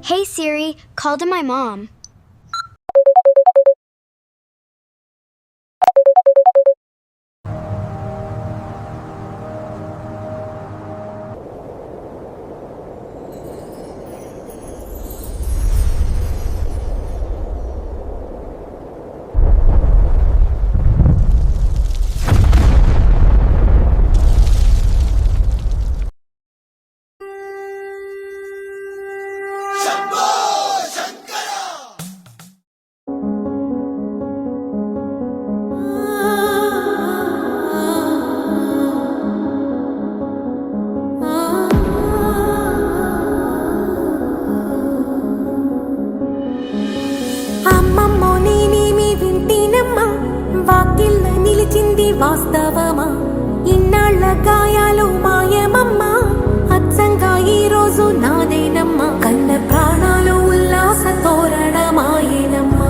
Hey Siri, call to my mom. వాస్తవమా ఇన్నాళ్ళ గాయాలు మాయమమ్మా అచ్చంగా ఈ రోజు నాదేనమ్మా కన్న ప్రాణాలు ఉల్లాస తోరణమాయేనమ్మా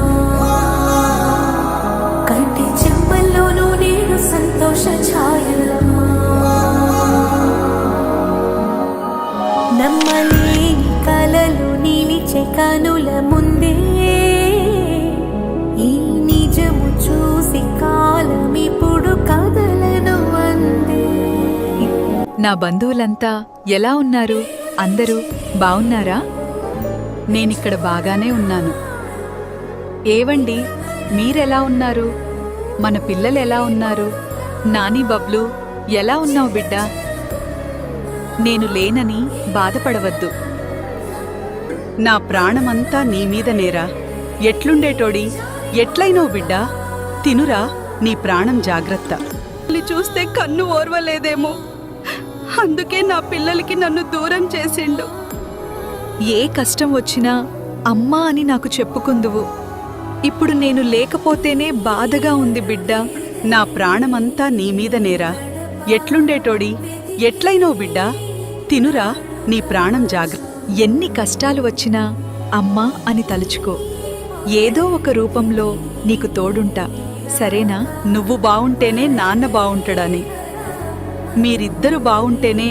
కంటి చెంపల్లోనూ నేను సంతోష ఛాయలమ్మా నమ్మలేని కలలు నిలిచే కనుల ముందే ఈ నిజము చూసి కాలమిప్పుడు కదలను అందే. నా బంధువులంతా ఎలా ఉన్నారు? అందరూ బావున్నారా? నేనిక్కడ బాగానే ఉన్నాను. ఏవండి, మీరెలా ఉన్నారు? మన పిల్లలెలా ఉన్నారు? నాని, బబ్లు ఎలా ఉన్నావు బిడ్డా? నేను లేనని బాధపడవద్దు. నా ప్రాణమంతా నీమీదనేరా. ఎట్లుండేటోడి? ఎట్లయినో బిడ్డా? తినురా, నీ ప్రాణం జాగ్రత్త. చూస్తే కన్ను ఓర్వలేదేమో, అందుకే నా పిల్లలకి నన్ను దూరం చేసిండు. ఏ కష్టం వచ్చినా అమ్మా అని నాకు చెప్పుకుందువు. ఇప్పుడు నేను లేకపోతేనే బాధగా ఉంది బిడ్డా. నా ప్రాణమంతా నీమీదనేరా. ఎట్లుండేటోడి? ఎట్లయినో బిడ్డా? తినురా, నీ ప్రాణం జాగ్రత్త. ఎన్ని కష్టాలు వచ్చినా అమ్మా అని తలుచుకో. ఏదో ఒక రూపంలో నీకు తోడుంటా, సరేనా? నువ్వు బావుంటేనే నాన్న బావుంటాడని, మీరిద్దరు బావుంటేనే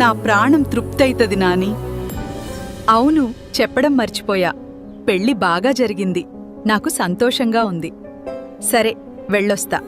నా ప్రాణం తృప్తయితది నాని. అవును, చెప్పడం మర్చిపోయా. పెళ్లి బాగా జరిగింది. నాకు సంతోషంగా ఉంది. సరే, వెళ్ళొస్తా.